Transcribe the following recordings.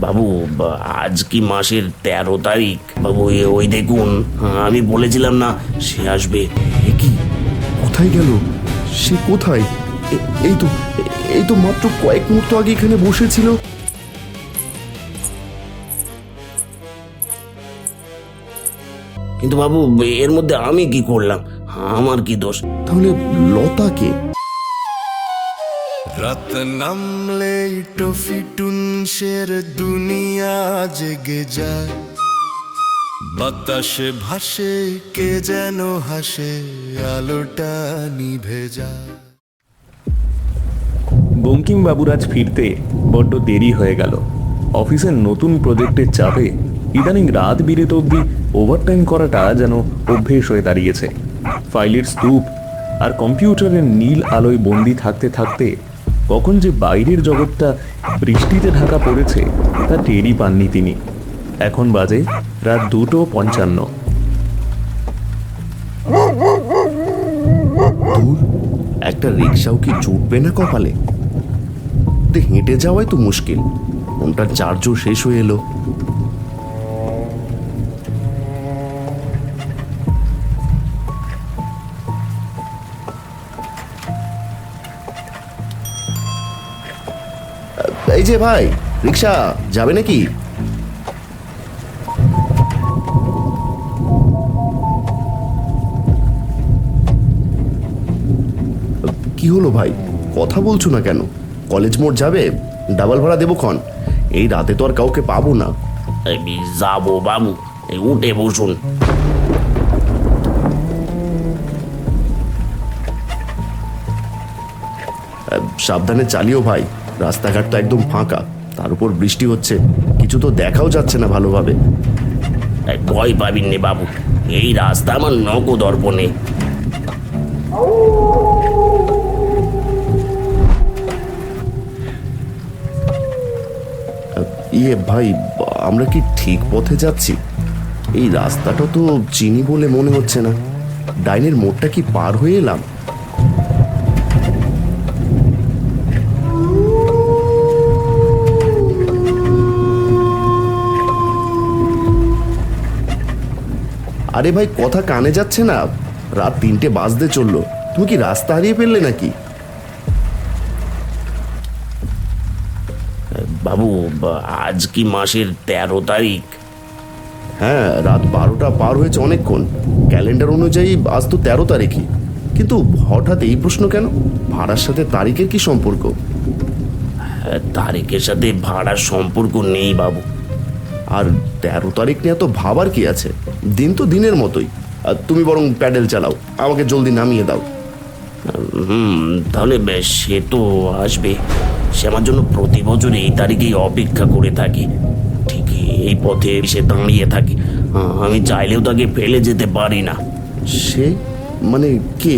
বাবু, আজ কি মাসের 13 তারিখ বাবু? ওই দেখুন, আমি বলেছিলাম না সে আসবে। এ কি? কোথায় গেল সে? কোথায়? এই তো, এই তো মাত্র কয়েক মুহূর্ত আগে এখানে বসেছিল। কিন্তু বাবু, এর মধ্যে আমি কি করলাম? আমার কি দোষ? তাহলে লতাকে? রাত নামলে টফিটুনসের দুনিয়া জেগে যায়, বাতাসে ভাসে কে যেন হাসে, আলোটা নিভে যায়। বঙ্কিমবাবুর আজ ফিরতে বড্ড দেরি হয়ে গেল। অফিসের নতুন প্রজেক্টের চাপে ইদানিং রাত বিরেত অবধি ওভারটাইম করাটা যেন অভ্যেস হয়ে দাঁড়িয়েছে। ফাইলের স্তূপ আর কম্পিউটারের নীল আলোয় বন্দি থাকতে থাকতে কখন যে বাইরের জগৎটা বৃষ্টিতে ঢাকা পড়েছে তা টেরই পাননি তিনি। এখন বাজে রাত 2:55। দূর, একটা রিক্সাও কি জুটবে না কপালে? হেঁটে যাওয়াই তো মুশকিল। ফোনটার চার্জও শেষ হয়ে এলো। এই যে ভাই, রিক্সা যাবে নাকি? কি হলো ভাই, কথা বলছো না কেন? কলেজ মোড় যাবে? ডাবল ভাড়া দেবো ক্ষণ। এই রাতে তো আর কাউকে পাবো না। আমি যাবো বাবু, উঠে বসুন। সাবধানে চালিও ভাই, রাস্তাঘাট তো একদম ফাঁকা, তার উপর বৃষ্টি হচ্ছে, কিছু তো দেখাও যাচ্ছে না ভালোভাবে। ভয় পাবেন নে বাবু, এই রাস্তা আমার নগদ অর্পণে। ইয়ে ভাই, আমরা কি ঠিক পথে যাচ্ছি? এই রাস্তাটা তো চিনি বলে মনে হচ্ছে না। ডাইনের মোড়টা কি পার হয়ে এলাম? আরে ভাই, কথা কানে যাচ্ছে না? রাত 3টে বাজতে চললো, তুমি কি রাস্তা হারিয়ে ফেললে নাকি? বাবু, আজ কি মাসের 13 তারিখ? হ্যাঁ, রাত 12টা পার হয়েছে অনেকক্ষণ। ক্যালেন্ডার অনুযায়ী আজ তো 13 তারিখই। কিন্তু হঠাৎ এই প্রশ্ন কেন? ভাড়ার সাথে তারিখের কি সম্পর্ক? তারিখের সাথে ভাড়ার সম্পর্ক নেই বাবু। আর 13 তারিখ নিয়ে তো ভাবার কি আছে? দিন তো দিনের মতোই। আর তুমি বরং প্যাডেল চালাও, আমাকে জলদি নামিয়ে দাও। তাহলে বেশ, সে তো আসবে। সে আমার জন্য প্রতি বছর এই তারিখেই অপেক্ষা করে থাকে। ঠিক এই পথে সে দাঁড়িয়ে থাকে। আমি চাইলেও তাকে ফেলে যেতে পারি না। সে মানে কে?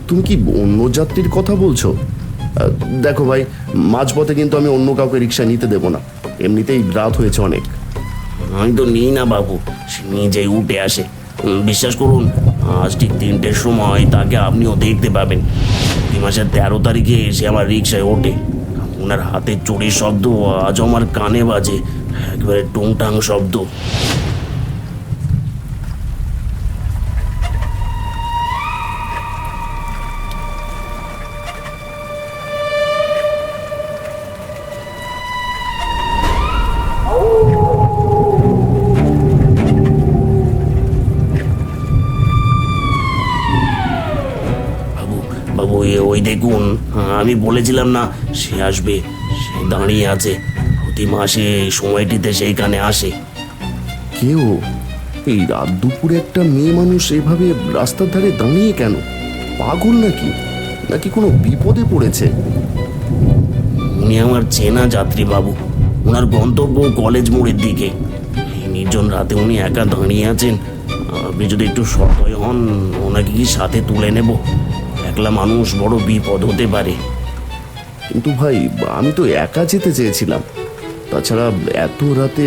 তুমি কি অন্য যাত্রীর কথা বলছো? দেখো ভাই, মাঝপথে কিন্তু আমি অন্য কাউকে রিক্সা নিতে দেবো না। এমনিতেই রাত হয়েছে অনেক। আমি তো নিই না বাবু, সে নিজেই উঠে আসে। বিশ্বাস করুন, আজ ঠিক 3টের সময় তাকে আপনিও দেখতে পাবেন। প্রতি মাসের 13 তারিখে সে আমার রিক্সায় ওঠে। ওনার হাতে চুরির শব্দ আজ আমার কানে বাজে, একেবারে টুংটাং শব্দ। বাবু, ওই দেখুন, আমি বলেছিলাম না সে আসবে। সে দাঁড়িয়ে আছে। প্রতি মাসে সময়টিতে সেইখানে আসে। কেউ এই রাত দুপুরে একটা মেয়ে মানুষ এভাবে রাস্তার ধারে দাঁড়িয়ে কেন? পাগল নাকি? নাকি কোনো বিপদে পড়েছে? উনি আমার চেনা যাত্রী বাবু। ওনার গন্তব্য কলেজ মোড়ের দিকে। এই নির্জন রাতে উনি একা দাঁড়িয়ে আছেন। আপনি যদি একটু সদয় হন, ওনাকে কি সাথে তুলে নেব? একলা মানুষ, বড় বিপদ হতে পারে। কিন্তু ভাই, আমি তো একা যেতে চেয়েছিলাম। তাছাড়া এত রাতে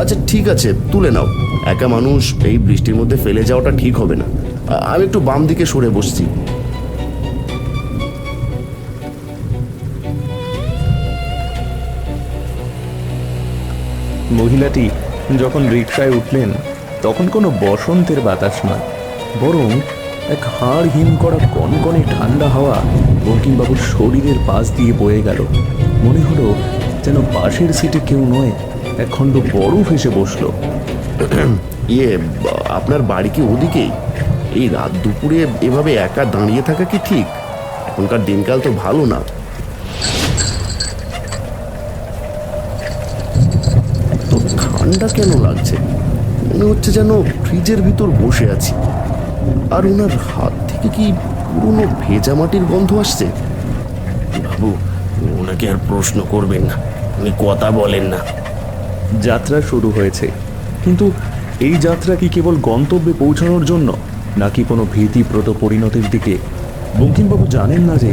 আচ্ছা ঠিক আছে, তুলে নাও। একা মানুষ এই বৃষ্টির মধ্যে ফেলে যাওয়াটা ঠিক হবে না। আমি একটু বাম দিকে সরে বসছি। মহিলাটি যখন রিকশায় উঠলেন তখন কোনো বসন্তের বাতাস নয়, বরং এক হাড় হিম করা কনকনে ঠান্ডা হাওয়া বঙ্কিমবাবুর শরীরের পাশ দিয়ে বয়ে গেল। মনে হলো যেন পাশের সিটে কেউ নয়, এক খণ্ড বরফ এসে বসলো। আপনার বাড়ি কি ওদিকেই? এই রাত দুপুরে এভাবে একা দাঁড়িয়ে থাকা কি ঠিক? এখনকার দিনকাল তো ভালো না। তো ঠান্ডা কেন লাগছে? মনে হচ্ছে যেন ফ্রিজের ভিতর বসে আছি। আর ওনার হাত থেকে কি পুরনো ভেজা মাটির গন্ধ আসছে? বাবু, ওনাকে আর প্রশ্ন করবেন না, উনি কথা বলেন না। যাত্রা শুরু হয়েছে, কিন্তু এই যাত্রা কি কেবল গন্তব্যে পৌঁছানোর জন্য, নাকি কোনো ভীতিপ্রদ পরিণতির দিকে? বঙ্কিমবাবু জানেন না যে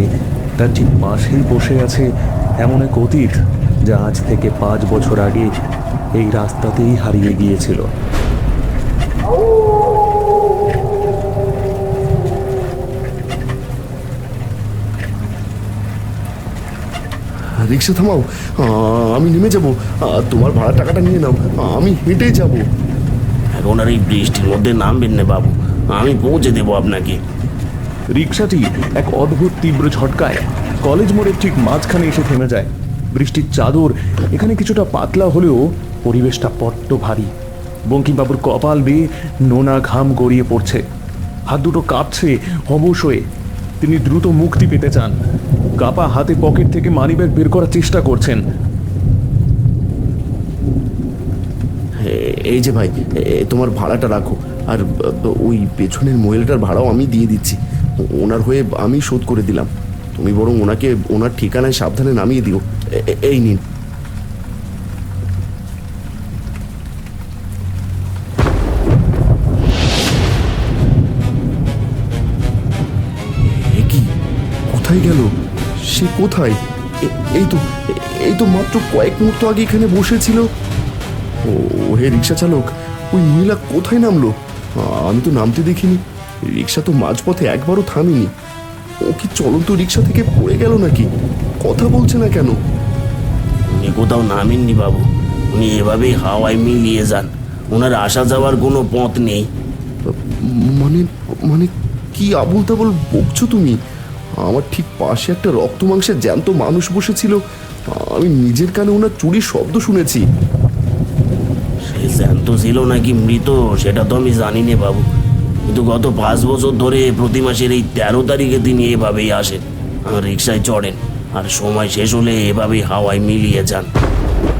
তার ঠিক পাশেই বসে আছে এমন এক অতীত যা আজ থেকে 5 বছর আগে এই রাস্তাতেই হারিয়ে গিয়েছিল। রিক্সা থামাও, আমি নেমে যাব। তোমার ভাড়া টাকাটা নিয়ে নাও, আমি হেঁটে যাব। এখন আর এই বৃষ্টির মধ্যে নামবেন না বাবু, আমি পৌঁছে দেবো আপনাকে। রিক্সাটি এক অদ্ভুত তীব্র ঝটকায় কলেজ মোড়ের ঠিক মাঝখানে এসে থেমে যায়। বৃষ্টির চাদর এখানে কিছুটা পাতলা হলেও পরিবেশটা বড্ড ভারী। বঙ্কিমবাবুর কপাল বেয়ে নোনা ঘাম গড়িয়ে পড়ছে, হাত দুটো কাঁপছে অবশ্যই। তিনি দ্রুত মুক্তি পেতে চান, কাপা হাতে পকেট থেকে মানিব্যাগ বের করার চেষ্টা করছেন। এই যে ভাই, তোমার ভাড়াটা রাখো। আর ওই পেছনের মহিলাটার ভাড়াও আমি দিয়ে দিচ্ছি। ওনার হয়ে আমি শোধ করে দিলাম। তুমি বরং ওনাকে ওনার ঠিকানায় সাবধানে নামিয়ে দিও। এই নিন। কি, কোথায় গেল সে? কোথায়? এই তো মাত্র কয়েক মুহূর্ত আগে এখানে বসেছিল। ও হে রিক্সা চালক, ওই মহিলা কোথায় নামলো? আমি তো নামতে দেখিনি। রিক্সা তো মাঝপথে একবারও থামেনি। ও কি চলন্ত রিক্সা থেকে পড়ে গেল নাকি? কথা বলছে না কেন? উনি কোথাও নামেননি বাবু, উনি এভাবেই হাওয়ায় মিলিয়ে যান, ওনার আসা যাওয়ার কোনো পথ নেই। মানে মানে কি আবল তাবল বকছো তুমি? আমার ঠিক পাশে একটা রক্ত মাংসের জ্যান্ত মানুষ বসেছিল। আমি নিজের কানে ওনার চুরির শব্দ শুনেছি। সে জ্যান্ত ছিল নাকি মৃত সেটা তো আমি জানি না বাবু, কিন্তু গত 5 বছর ধরে প্রতি মাসের এই 13 তারিখে তিনি এভাবেই আসেন, আর রিক্সায় চড়েন, আর সময় শেষ হলে এভাবেই হাওয়ায় মিলিয়ে যান।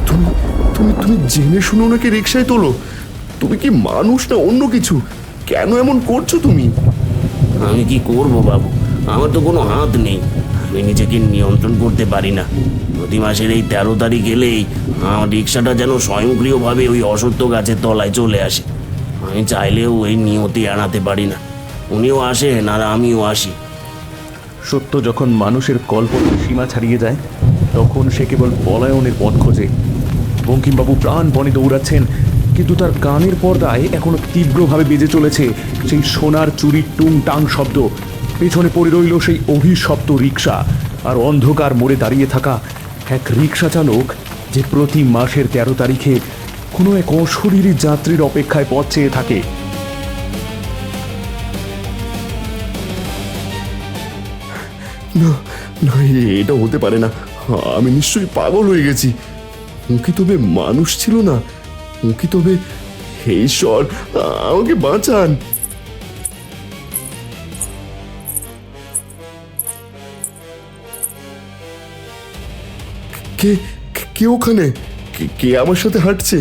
তুমি তুমি তুমি জেনে শুনে ওনাকে রিক্সায় তোলো? তুমি কি মানুষ না অন্য কিছু? কেন এমন করছো তুমি? আমি কি করব বাবু, আমার তো কোনো হাত নেই, আমি নিজেকে নিয়ন্ত্রণ করতে পারি না। প্রতি মাসের এই 13 তারিখ এলেই আমার রিক্সাটা যেন স্বয়ংক্রিয়ভাবে ওই অসত্য গাছের তলায় চলে আসে। আমি চাইলেও এই নিয়তি এড়াতে পারি না, উনিও আসেন আর আমিও আসি। সত্য যখন মানুষের কল্পনার সীমা ছাড়িয়ে যায় তখন সে কেবল পলায়নের পথ খোঁজে। বঙ্কিমবাবু প্রাণপণে দৌড়াচ্ছেন, কিন্তু তার কানের পর্দায় এখনো তীব্রভাবে বেজে চলেছে সেই সোনার চুরির টুং টাং শব্দ। পেছনে পড়ে রইল সেই অভিশপ্ত রিক্সা, আর অন্ধকার মোড়ে দাঁড়িয়ে থাকা এক রিক্সা চালক যে প্রতি মাসের 13 তারিখে কোনো এক অশরীরী যাত্রীর অপেক্ষায় পথ চেয়ে থাকে। না না, এটা হতে পারে না। আমি নিশ্চয়ই পাগল হয়ে গেছি। ও কি তবে মানুষ ছিল না? ও কি তবে? হে ঈশ্বর, আমাকে বাঁচান। কে কে ওখানে? কে আমার সাথে হাঁটছে?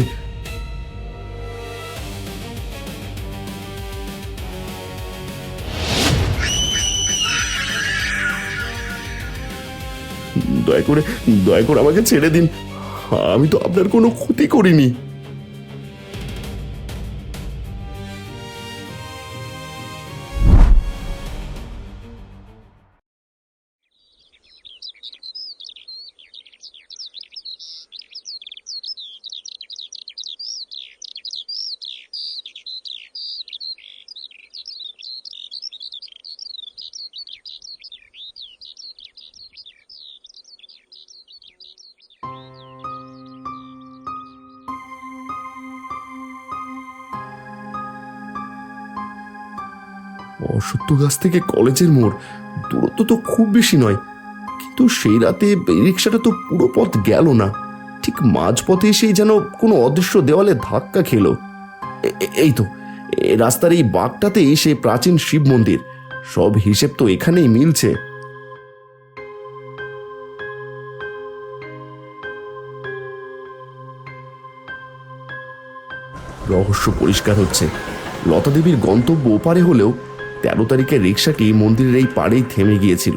দয়া করে আমাকে ছেড়ে দিন। আমি তো আপনার কোনো ক্ষতি করিনি। অসত্য গাছ থেকে কলেজের মোড়, দূরত্ব তো খুব বেশি নয়, কিন্তু সেই রাতে রিক্সাটা তো পুরো পথ গেল না, ঠিক মাঝপথে এসেই যেন কোনো অদৃশ্য দেওয়ালে ধাক্কা খেলো। এই তো রাস্তার এই বাঁকটাতেই সেই প্রাচীন শিব মন্দির, সব হিসেব তো এখানেই মিলছে। রহস্য পরিষ্কার হচ্ছে। লতা দেবীর গন্তব্য ওপারে হলেও 13 তারিখের রিক্সাটি মন্দিরের এই পাড়েই থেমে গিয়েছিল।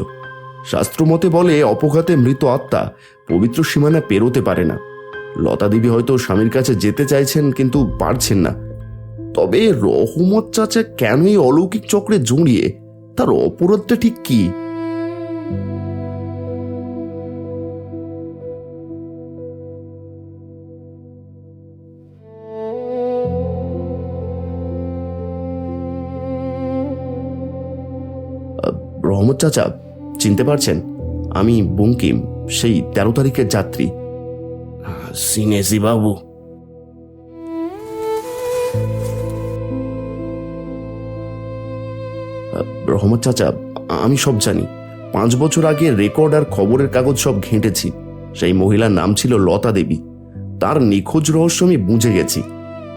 শাস্ত্রমতে বলে অপঘাতে মৃত আত্মা পবিত্র সীমানা পেরোতে পারে না। লতা দেবী হয়তো স্বামীর কাছে যেতে চাইছেন কিন্তু পারছেন না। তবে রহমত চাচা কেন এই অলৌকিক চক্রে জড়িয়ে, তার অপরাধটা ঠিক কি? রহমত চাচা, চিনতে পারছেন? আমি বঙ্কিম, সেই 13 তারিখের যাত্রী। চিনেছি বাবু। রহমত চাচা, আমি সব জানি। 5 বছর আগে রেকর্ড আর খবরের কাগজ সব ঘেঁটেছি। সেই মহিলার নাম ছিল লতা দেবী। তার নিখোঁজ রহস্য আমি বুঝে গেছি,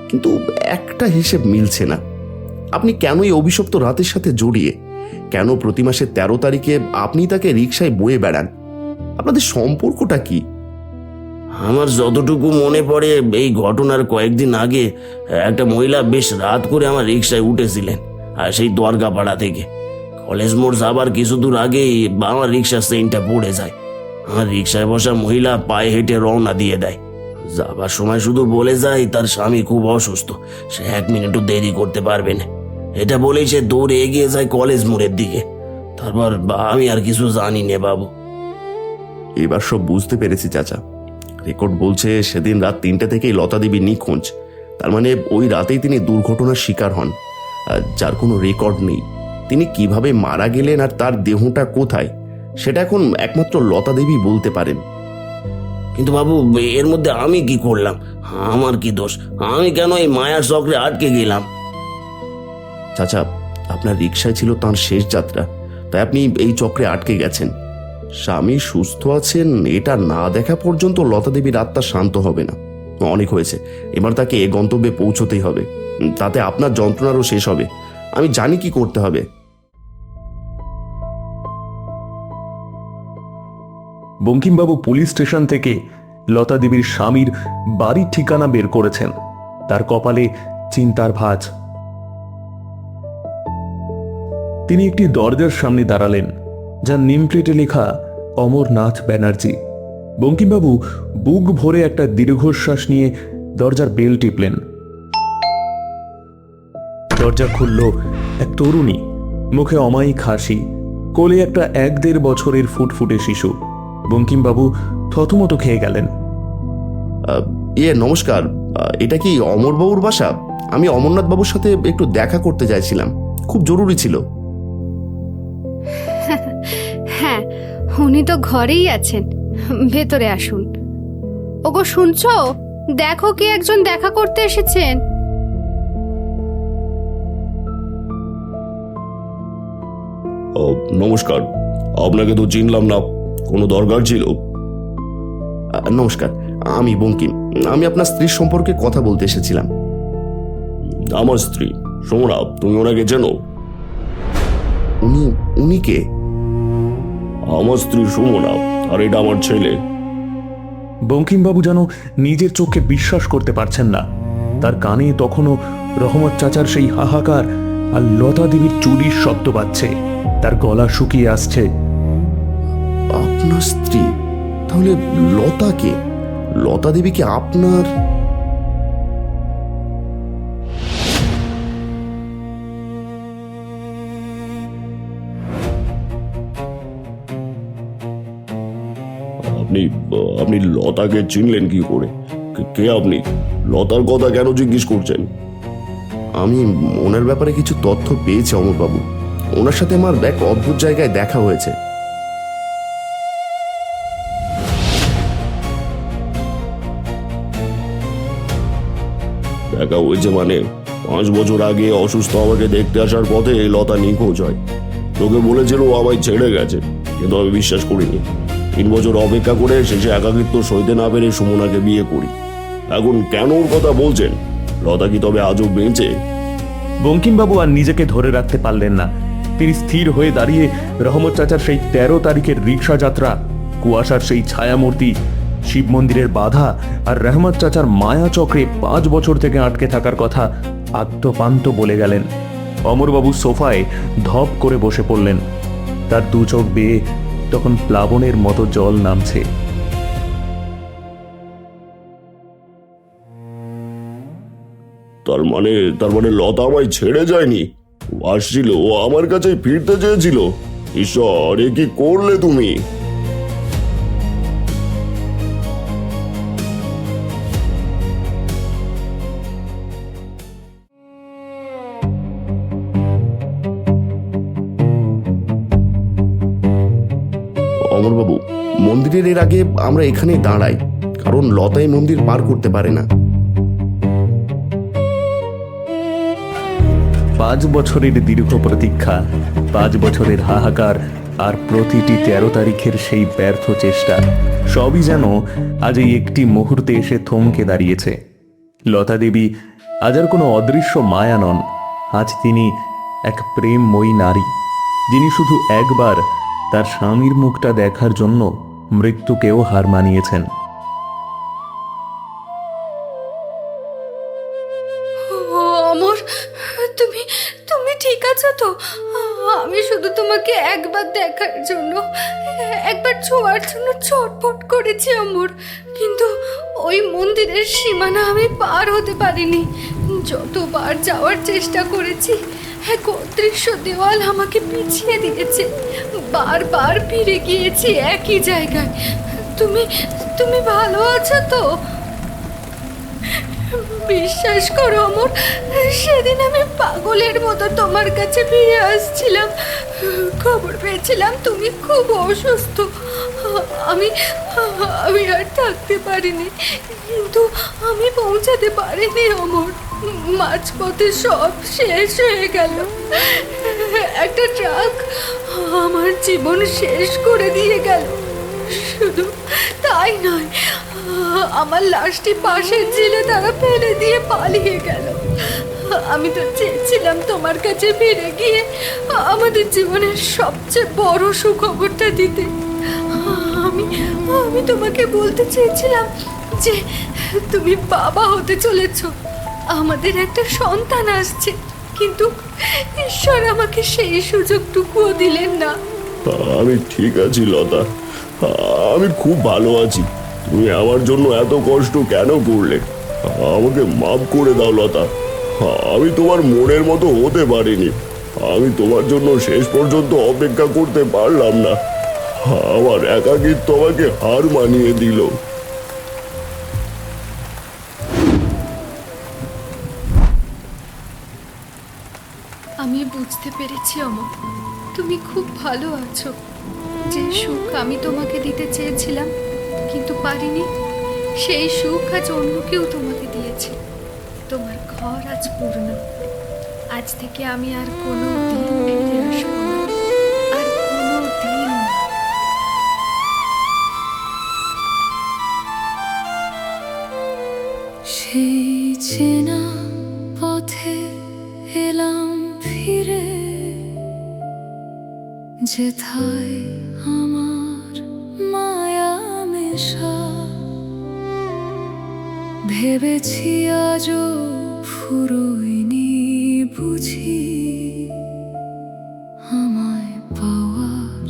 কিন্তু একটা হিসেব মিলছে না। আপনি কেন এই অভিশপ্ত রাতের সাথে জড়িয়ে? কেন প্রতি মাসের 13 তারিখে আপনি তাকে রিকশায় বয়ে বেড়ান? আপনাদের সম্পর্কটা কি? আমার যতটুকু মনে পড়ে, এই ঘটনার কয়েকদিন আগে একটা মহিলা বেশ রাত করে আমার রিক্সায় উঠেছিলেন, আর সেই দরগাপাড়া থেকে। কলেজ মোড় যাবার কিছু দূর আগেই আমার রিক্সার চেইনটা পড়ে যায়। আমার রিক্সায় বসা মহিলা পায়ে হেঁটে রওনা দিয়ে দেয়। যাবার সময় শুধু বলে যায় তার স্বামী খুব অসুস্থ, সে 1 মিনিটও দেরি করতে পারবে না। এটা বলেই সে দৌড়ে এগিয়ে যায় কলেজ মোড়ের দিকে। তারপর আমি আর কিছু জানি না বাবু। এবার সব বুঝতে পেরেছি চাচা। রেকর্ড বলছে সেদিন রাত 3টে থেকেই লতা দেবী নিখোঁজ। তার মানে ওই রাতেই তিনি দুর্ঘটনার শিকার হন, যার কোনো রেকর্ড নেই। তিনি কিভাবে মারা গেলেন আর তার দেহটা কোথায়, সেটা এখন একমাত্র লতা দেবী বলতে পারেন। কিন্তু বাবু, এর মধ্যে আমি কি করলাম? আমার কি দোষ? আমি কেন এই মায়ার চক্রে আটকে গেলাম? চাচা, আপনার রিকশায় ছিল তাঁর শেষ যাত্রা, তাই আপনি এই চক্রে আটকে গেছেন। স্বামী সুস্থ আছেন এটা না দেখা পর্যন্ত লতা দেবীর আত্মা শান্ত হবে না। অনেক হয়েছে, এবার তাকে গন্তব্যে পৌঁছতেই হবে। তাতে আপনার যন্ত্রণারও শেষ হবে। আমি জানি কি করতে হবে। বঙ্কিমবাবু পুলিশ স্টেশন থেকে লতা দেবীর স্বামীর বাড়ির ঠিকানা বের করেছেন। তার কপালে চিন্তার ভাঁজ। তিনি একটি দরজার সামনে দাঁড়ালেন, যার নেম প্লেটে লেখা অমরনাথ ব্যানার্জি। বঙ্কিমবাবু বুক ভরে একটা দীর্ঘশ্বাস নিয়ে দরজার বেল টিপলেন। দরজা খুলল এক তরুণী, মুখে অমায়িক হাসি, কোলে একটা 1-1.5 বছরের ফুটফুটে শিশু। বঙ্কিমবাবু থতমত খেয়ে গেলেন। নমস্কার, এটা কি অমরবাবুর বাসা? আমি অমরনাথ বাবুর সাথে একটু দেখা করতে চাইছিলাম, খুব জরুরি ছিল। হ্যাঁ, উনি তো ঘরেই আছেন, ভেতরে আসুন। ওগো শুনছো? দেখো কে একজন দেখা করতে এসেছেন। নমস্কার, আপনাকে তো চিনলাম না, কোনো দরকার ছিল? নমস্কার, আমি বঙ্কিম। আমি আপনার স্ত্রীর সম্পর্কে কথা বলতে এসেছিলাম। আমার স্ত্রী সোমরা, তুমি ওনাকে চেনো? উনি কে? আমার স্ত্রী সোমরা, আর এটা আমার ছেলে। বঙ্কিমবাবু যেন নিজের চোখে বিশ্বাস করতে পারছেন না। তার কানে তখনও রহমত চাচার সেই হাহাকার আর লতা দেবীর চুরির শব্দ পাচ্ছে। তার গলা শুকিয়ে আসছে। আপনার স্ত্রী? তাহলে লতা কে? লতা দেবী কি আপনার? আপনি লতাকে চিনলেন কি করে? কে আপনি? লতার কথা কেন জিজ্ঞেস করছেন? আমি ওনার ব্যাপারে কিছু তথ্য পেয়েছি অমরবাবু। ওনার সাথে আমার এক অদ্ভুত জায়গায় দেখা হয়েছে। দেখা হয়েছে মানে? 5 বছর আগে অসুস্থ আমাকে দেখতে আসার পথে লতা নিখোঁজ হয়। তোকে বলেছিল ও আমায় ছেড়ে গেছে, কিন্তু আমি বিশ্বাস করিনি। 3 বছর অপেক্ষা করে শেষে একাকিত্ব সইতে না পেরে সুমনাকে বিয়ে করি। এখন কেন ওর কথা বলছেন? লতা কি তবে আজও বেঁচে? বঙ্কিমবাবু আর নিজেকে ধরে রাখতে পারলেন না। তিনি স্থির হয়ে দাঁড়িয়ে রহমত চাচার সেই 13 তারিখের রিক্সা যাত্রা, কুয়াশার সেই ছায়ামূর্তি, শিব মন্দিরের বাধা আর রহমত চাচার মায়া চক্রে 5 বছর থেকে আটকে থাকার কথা আত্মপান্ত বলে গেলেন। অমরবাবু সোফায় ধপ করে বসে পড়লেন। তার 2 চোখ বেয়ে তখন প্লাবনের মতো জল নামছে। তার মানে লতা আমায় ছেড়ে যায়নি, ও আসছিল, ও আমার কাছে ফিরতে চেয়েছিল। ঈশ্বর, এ কি করলে তুমি? অমরবাবু, মন্দিরের এর আগে আমরা এখানেই দাঁড়াই, কারণ লতাই মন্দির পার করতে পারে না। 5 বছরের দীর্ঘ প্রতীক্ষা, 5 বছরের হাহাকার, আর প্রতিটি 13 তারিখের সেই ব্যর্থ চেষ্টা, সবই যেন আজ এই একটি মুহূর্তে এসে থমকে দাঁড়িয়েছে। লতা দেবী আজ আর কোনো অদৃশ্য মায়া নন। আজ তিনি এক প্রেমময়ী নারী, যিনি শুধু একবার তার স্বামীর মুখটা দেখার জন্য মৃত্যুকেও হার মানিয়েছেন। অমর, তুমি তুমি ঠিক আছো তো? আমি শুধু তোমাকে একবার দেখার জন্য, একবার ছোঁয়ার জন্য ছটফট করেছি অমর, কিন্তু ওই মন্দিরের সীমানা আমি পার হতে পারিনি। যতবার যাওয়ার চেষ্টা করেছি, এক অদৃশ্য দেওয়াল আমাকে পিছিয়ে দিয়েছে। বারবার ফিরে গিয়েছি একই জায়গায়। তুমি তুমি ভালো আছো তো? বিশ্বাস করো অমর, সেদিন আমি পাগলের মতো তোমার কাছে ফিরে আসছিলাম। খবর পেয়েছিলাম তুমি খুব অসুস্থ। আমি আমি আর থাকতে পারিনি, কিন্তু আমি পৌঁছাতে পারিনি অমর। মাঝপথে সব শেষ হয়ে গেল। একটা ট্রাক আমার জীবন শেষ করে দিয়ে গেল। শুধু তাই নয়, আমার লাশটি পাশের ঝিলে তারা ফেলে দিয়ে পালিয়ে গেল। আমি তো চেয়েছিলাম তোমার কাছে ফিরে গিয়ে আমাদের জীবনের সবচেয়ে বড় সুখবরটা দিতে। আমি তোমাকে বলতে চেয়েছিলাম যে তুমি বাবা হতে চলেছ, আমাদের একটা সন্তান আসছে। কিন্তু ঈশ্বর আমাকে সেই সুযোগটুকুও দিলেন না। আমি ঠিক আছি লতা, আমি খুব ভালো আছি। তুমি আমার জন্য এত কষ্ট কেন করলে? আমাকে মাফ করে দাও লতা। আমি তোমার মনের মতো হতে পারিনি। আমি তোমার জন্য শেষ পর্যন্ত অপেক্ষা করতে পারলাম না। আমার একাকিত্ব আমাকে হার মানিয়ে দিল। আমি বুঝতে পেরেছি অমর, তুমি খুব ভালো আছো। যে সুখ আমি তোমাকে দিতে চেয়েছিলাম কিন্তু পারিনি, সেই সুখ আজ অন্য কেউ তোমাকে দিয়েছে। তোমার ঘর আজ পূর্ণ। আজ থেকে আমি আর কোনো দিন ফিরে আসবো না, আর কোনো দিন। সেই চেনা পথে এলাম ফিরে, যেথায় আমার মায়া মেশা। ভেবেছি আজও ফুরোয়নি বুঝি আমায় পাওয়ার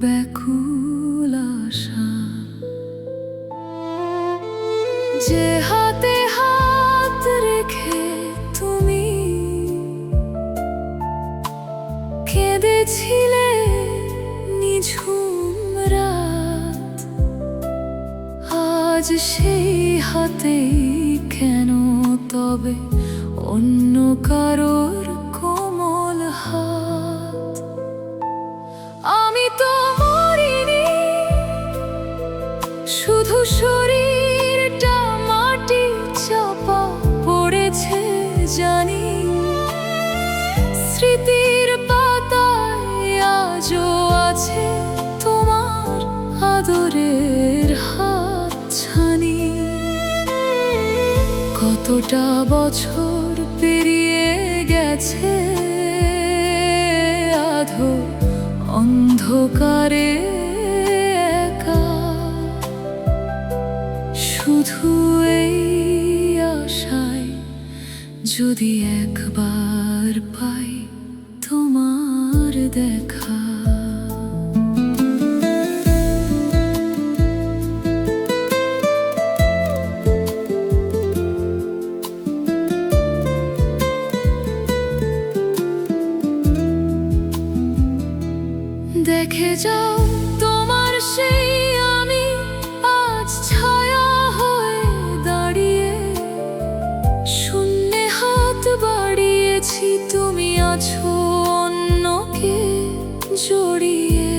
ব্যাকুল আশা। যে হাতে হাত রেখে তুমি কেঁদেছিলে নিঝুম রাত, আজ সেই হাতেই কেন তবে অন্য কারোর কোমল হাত। আমি তো মরিনি, শুধু শরীরটা মাটি চাপা পড়েছে জানি। কতটা বছর পেরিয়ে গেছে আধো অন্ধকারে একা, শুধু এই আশায় যদি একবার পাই তোমার দেখা। দেখে যাও তোমার সেই আমি আজ ছায়া হয়ে দাঁড়িয়ে, শূন্যে হাত বাড়িয়েছি তুমি আছো অন্যকে জড়িয়ে।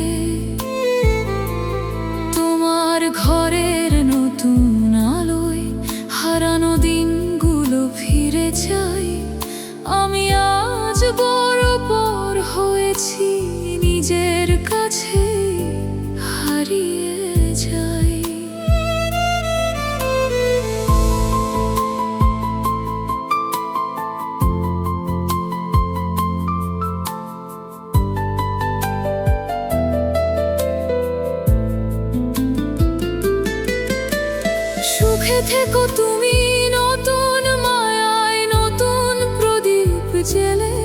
তোমার ঘরের নতুন আলোয় হারানো দিনগুলো ফিরে যাই, আমি আজ বড় পর হয়েছি নিজের কাছে হারিয়ে যাই। সুখে থেকো তুমি নতুন মায়ায় নতুন প্রদীপ জেলে,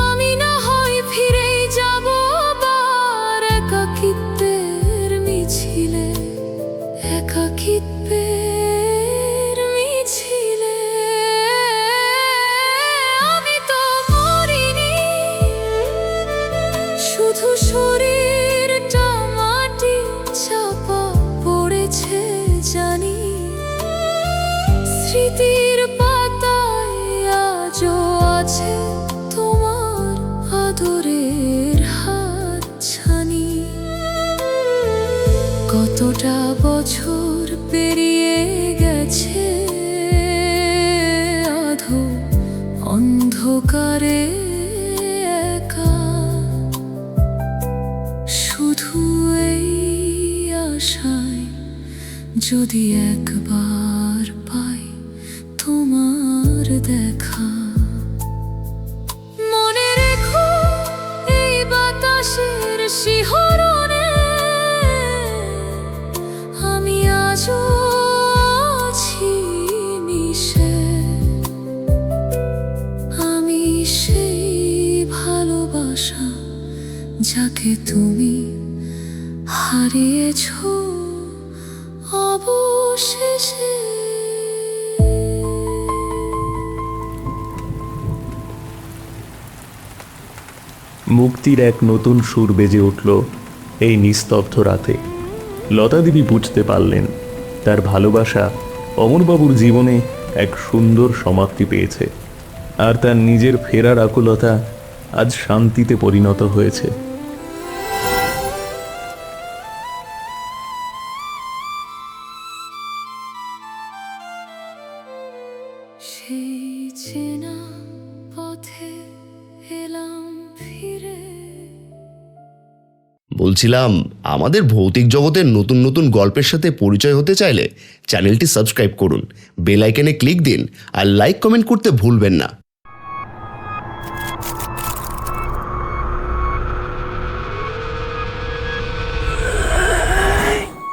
আমি না হয় ফিরেই যাব আবার একাকিত্বের মিছিলে, একাকিত্বের মিছিলে। আমি তো মরিনি, শুধু শরীরটা মাটি চাপা পড়েছে জানি, স্মৃতির পাতায় আজও আছে তোমার আদরের হাত ছানি। কতটা বছর পেরিয়ে গেছে আধো অন্ধকারে একা, শুধু এই আশায় যদি একবার পাই তোমার দেখা। মনে রেখো এই বাতাসের শিহরণে আমি আজও আছি মিশে, আমি সেই ভালোবাসা যাকে তুমি হারিয়েছো অবশেষে। মুক্তির এক নতুন সুর বেজে উঠল এই নিস্তব্ধ রাতে। লতা দেবী বুঝতে পারলেন তার ভালোবাসা অমরবাবুর জীবনে এক সুন্দর সমাপ্তি পেয়েছে, আর তার নিজের ফেরার আকুলতা আজ শান্তিতে পরিণত হয়েছে। সেই চেনা পথে এলাম ফিরে। বলছিলাম, আমাদের ভৌতিক জগতের নতুন নতুন গল্পের সাথে পরিচয় হতে চাইলে চ্যানেলটি সাবস্ক্রাইব করুন, বেল আইকনে ক্লিক দিন আর লাইক কমেন্ট করতে ভুলবেন না।